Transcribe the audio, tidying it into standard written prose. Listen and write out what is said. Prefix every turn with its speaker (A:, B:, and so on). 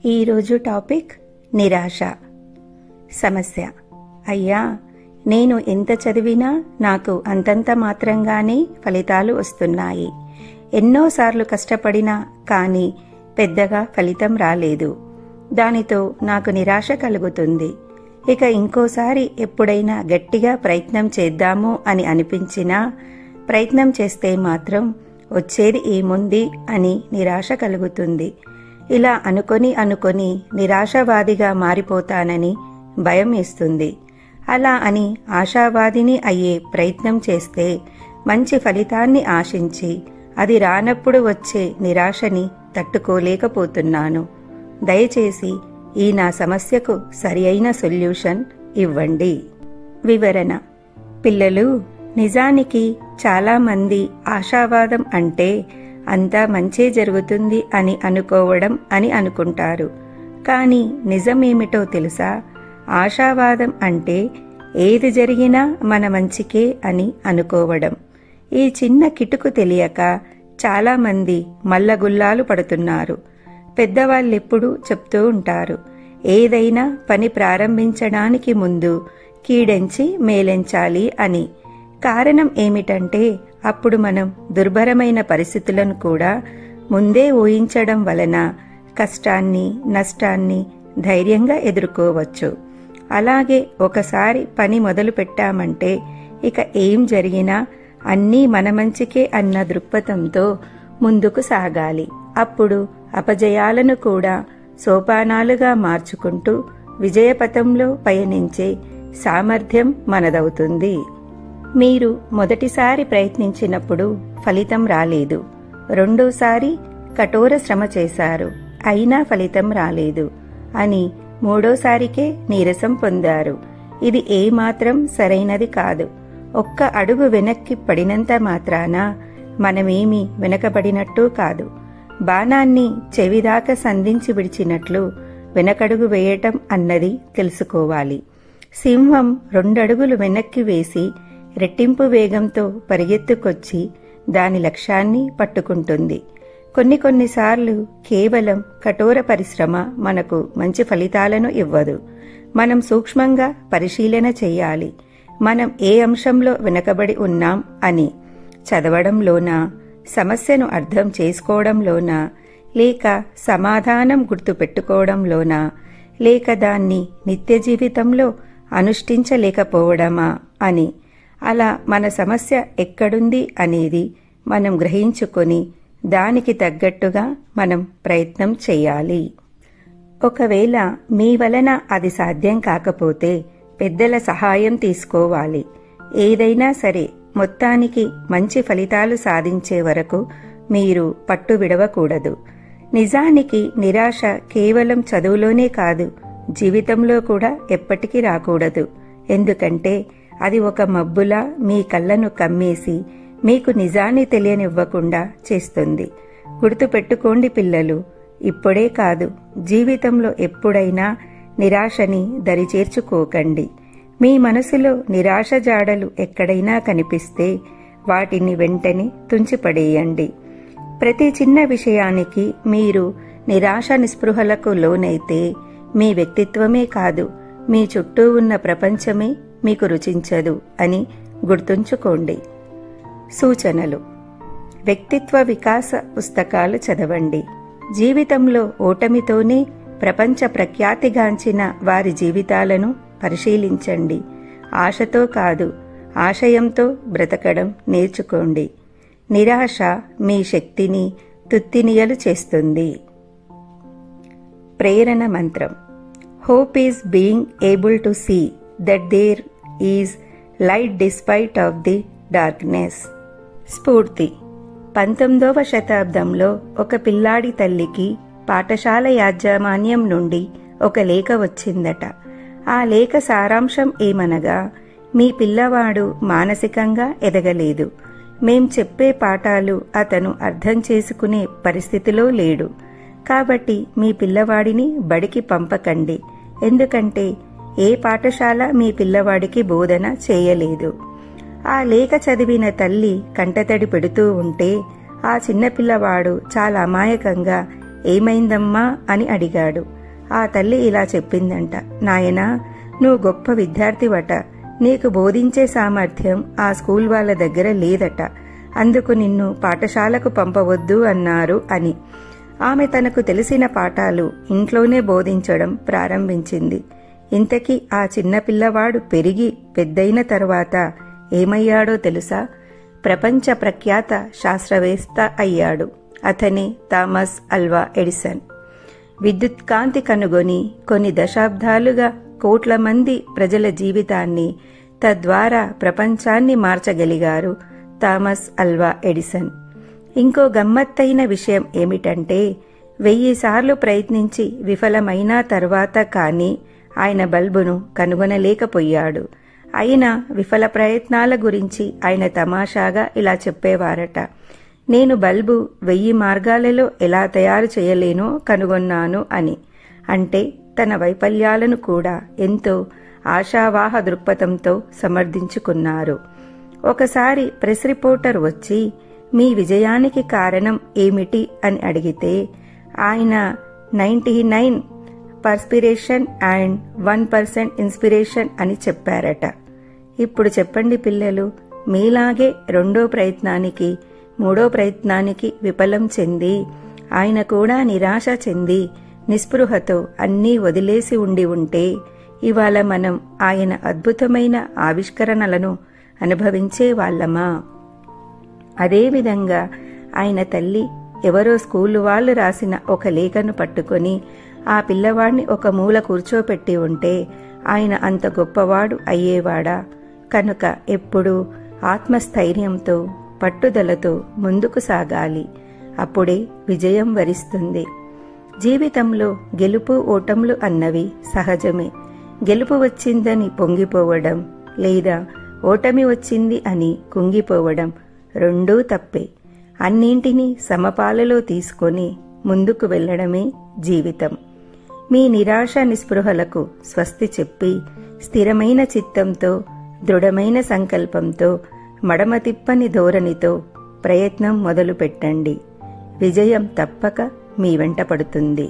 A: ఈరోజు టాపిక్ నిరాశ. సమస్య: అయ్యా, నేను ఎంత చదివినా నాకు అంతంత మాత్రంగానే ఫలితాలు వస్తున్నాయి. ఎన్నోసార్లు కష్టపడినా కానీ పెద్దగా ఫలితం రాలేదు. దానితో నాకు నిరాశ కలుగుతుంది. ఇక ఇంకోసారి ఎప్పుడైనా గట్టిగా ప్రయత్నం చేద్దాము అని అనిపించినా ప్రయత్నం చేస్తే మాత్రం వచ్చేది ఏముంది అని నిరాశ కలుగుతుంది. ఇలా అనుకొని నిరాశావాదిగా మారిపోతానని భయం వేస్తుంది. అలా అని ఆశావాదిని అయ్యే ప్రయత్నం చేస్తే మంచి ఫలితాన్ని ఆశించి అది రానప్పుడు వచ్చే నిరాశని తట్టుకోలేకపోతున్నాను. దయచేసి ఈ నా సమస్యకు సరి అయిన సొల్యూషన్ ఇవ్వండి. వివరణ: పిల్లలు, నిజానికి చాలామంది ఆశావాదం అంటే అంతా మంచే జరుగుతుంది అని అనుకోవడం అని అనుకుంటారు. కానీ నిజమేమిటో తెలుసా? ఆశావాదం అంటే ఏది జరిగినా మన మంచికే అని అనుకోవడం. ఈ చిన్న కిటుకు తెలియక చాలామంది మల్లగుల్లాలు పడుతున్నారు. పెద్దవాళ్ళెప్పుడూ చెప్తూ ఉంటారు, ఏదైనా పని ప్రారంభించడానికి ముందు కీడెంచి మేలెంచాలి అని. కారణం ఏమిటంటే అప్పుడు మనం దుర్భరమైన పరిస్థితులను కూడా ముందే ఊహించడం వలన కష్టాన్ని, నష్టాన్ని ధైర్యంగా ఎదుర్కోవచ్చు. అలాగే ఒకసారి పని మొదలు పెట్టామంటే ఇక ఏం జరిగినా అన్నీ మన మంచికే అన్న దృక్పథంతో ముందుకు సాగాలి. అప్పుడు అపజయాలను కూడా సోపానాలుగా మార్చుకుంటూ విజయపథంలో పయనించే సామర్థ్యం మనదవుతుంది. మీరు మొదటిసారి ప్రయత్నించినప్పుడు ఫలితం రాలేదు. రెండోసారి కఠోర శ్రమ చేశారు, అయినా ఫలితం రాలేదు అని మూడోసారికే నీరసం పొందారు. ఇది ఏమాత్రం సరైనది కాదు. ఒక్క అడుగు వెనక్కి పడినంత మాత్రాన మనమేమీ వెనకబడినట్టు కాదు. బాణాన్ని చెవిదాకా సంధించి విడిచినట్లు వెనకడుగు వేయటం అన్నది తెలుసుకోవాలి. సింహం 2 అడుగులు వెనక్కి వేసి రెట్టింపు వేగంతో పరిగెత్తుకొచ్చి దాని లక్ష్యాన్ని పట్టుకుంటుంది. కొన్నిసార్లు కేవలం కఠోర పరిశ్రమ మనకు మంచి ఫలితాలను ఇవ్వదు. మనం సూక్ష్మంగా పరిశీలన చేయాలి. మనం ఏ అంశంలో వెనకబడి ఉన్నాం అని. చదవడంలోనా, సమస్యను అర్థం చేసుకోవడంలోనా, లేక సమాధానం గుర్తుపెట్టుకోవడంలోనా, లేక దాన్ని నిత్య జీవితంలో అనుష్ఠించలేకపోవడమా అని. అలా మన సమస్య ఎక్కడుంది అనేది మనం గ్రహించుకొని దానికి తగ్గట్టుగా మనం ప్రయత్నం చేయాలి. ఒకవేళ మీ వలన అది సాధ్యం కాకపోతే పెద్దల సహాయం తీసుకోవాలి. ఏదైనా సరే మొత్తానికి మంచి ఫలితాలు సాధించే వరకు మీరు పట్టు విడవకూడదు. నిజానికి నిరాశ కేవలం చదువులోనే కాదు, జీవితంలో కూడా ఎప్పటికీ రాకూడదు. ఎందుకంటే అది ఒక మబ్బులా మీ కళ్ళను కమ్మేసి మీకు నిజాన్ని తెలియనివ్వకుండా చేస్తుంది. గుర్తుపెట్టుకోండి పిల్లలు, ఇప్పుడే కాదు, జీవితంలో ఎప్పుడైనా నిరాశని దరిచేర్చుకోకండి. మీ మనసులో నిరాశ జాడలు ఎక్కడైనా కనిపిస్తే వాటిని వెంటనే తుంచిపడేయండి. ప్రతి చిన్న విషయానికి మీరు నిరాశ నిస్పృహలకు లోనైతే మీ వ్యక్తిత్వమే కాదు, మీ చుట్టూ ఉన్న ప్రపంచమే మీకు రుచించదు అని గుర్తుంచుకోండి. సూచనలు: వ్యక్తిత్వ వికాస పుస్తకాలు చదవండి. జీవితంలో ఓటమితోనే ప్రపంచ ప్రఖ్యాతిగాంచిన వారి జీవితాలను పరిశీలించండి. ఆశతో కాదు, ఆశయంతో బ్రతకడం నేర్చుకోండి. నిరాశ మీ శక్తిని తుత్తినియలు చేస్తుంది. ప్రేరణ మంత్రం: hope is being able to see that there is light despite of the darkness. స్ఫూర్తి: 19వ శతాబ్దంలో ఒక పిల్లాడి తల్లికి పాఠశాల యాజమాన్యం నుండి ఒక లేఖ వచ్చిందట. ఆ లేఖ సారాంశం ఏమనగా, మీ పిల్లవాడు మానసికంగా ఎదగలేదు. మేం చెప్పే పాఠాలు అతను అర్థం చేసుకునే పరిస్థితిలో లేడు. కాబట్టి మీ పిల్లవాడిని బడికి పంపకండి. ఎందుకంటే ఏ పాఠశాల మీ పిల్లవాడికి బోధన చేయలేదు. ఆ లేఖ చదివిన తల్లి కంటతడి పెడుతూ ఉంటే ఆ చిన్నపిల్లవాడు చాలా అమాయకంగా ఏమైందమ్మా అని అడిగాడు. ఆ తల్లి ఇలా చెప్పిందంట, నాయనా, నువ్వు గొప్ప విద్యార్థివట, నీకు బోధించే సామర్థ్యం ఆ స్కూల్ వాళ్ళ దగ్గర లేదట, అందుకు నిన్ను పాఠశాలకు పంపవద్దు అన్నారు అని. ఆమె తనకు తెలిసిన పాఠాలు ఇంట్లోనే బోధించడం ప్రారంభించింది. ఇంతకీ ఆ చిన్నపిల్లవాడు పెరిగి పెద్దయిన తరువాత ఏమయ్యాడో తెలుసా? ప్రపంచ ప్రఖ్యాత శాస్త్రవేత్త అయ్యాడు. అతనే థామస్ అల్వా ఎడిసన్. విద్యుత్ కాంతి కనుగొని కొన్ని దశాబ్దాలుగా కోట్ల మంది ప్రజల జీవితాన్ని, తద్వారా ప్రపంచాన్ని మార్చగలిగారు థామస్ అల్వా ఎడిసన్. ఇంకో గమ్మత్తైన విషయం ఏమిటంటే 1000 సార్లు ప్రయత్నించి విఫలమైన తర్వాత కానీ ఆయన బల్బును కనుగొనలేకపోయాడు. అయినా విఫల ప్రయత్నాల గురించి ఆయన తమాషాగా ఇలా చెప్పేవారట, నేను బల్బు 1000 మార్గాలలో ఎలా తయారు చేయలేనో కనుగొన్నాను అని. అంటే తన వైఫల్యాలను కూడా ఎంతో ఆశావాహ దృక్పథంతో సమర్థించుకున్నారు. ఒకసారి ప్రెస్ రిపోర్టర్ వచ్చి మీ విజయానికి కారణం ఏమిటి అని అడిగితే ఆయన 99 పర్స్పిరేషన్ అండ్ 1% ఇన్స్పిరేషన్ అని చెప్పారట. ఇప్పుడు చెప్పండి పిల్లలు, మీలాగే రెండో ప్రయత్నానికి, మూడో ప్రయత్నానికి విఫలం చెంది ఆయన కూడా నిరాశ చెంది నిస్పృహతో అన్నీ వదిలేసి ఉంటే ఇవాళ మనం ఆయన అద్భుతమైన ఆవిష్కరణలను అనుభవించే వాళ్ళమా? అదేవిధంగా ఆయన తల్లి ఎవరో స్కూలు వాళ్ళు రాసిన ఒక లేఖను పట్టుకొని ఆ పిల్లవాడిని ఒక మూల కూర్చోపెట్టి ఉంటే ఆయన అంత గొప్పవాడు అయ్యేవాడా? కనుక ఎప్పుడూ ఆత్మస్థైర్యంతో, పట్టుదలతో ముందుకు సాగాలి. అప్పుడే విజయం వరిస్తుంది. జీవితంలో గెలుపు ఓటములు అన్నవి సహజమే. గెలుపు వచ్చిందని పొంగిపోవడం లేదా ఓటమి వచ్చింది అని కుంగిపోవడం రెండూ తప్పే. అన్నింటినీ సమపాలలో తీసుకొని ముందుకు వెళ్లడమే జీవితం. మీ నిరాశ నిస్పృహలకు స్వస్తి చెప్పి స్థిరమైన చిత్తంతో, దృఢమైన సంకల్పంతో, మడమ తిప్పని ధోరణితో ప్రయత్నం మొదలు పెట్టండి. విజయం తప్పక మీ వెంట పడుతుంది.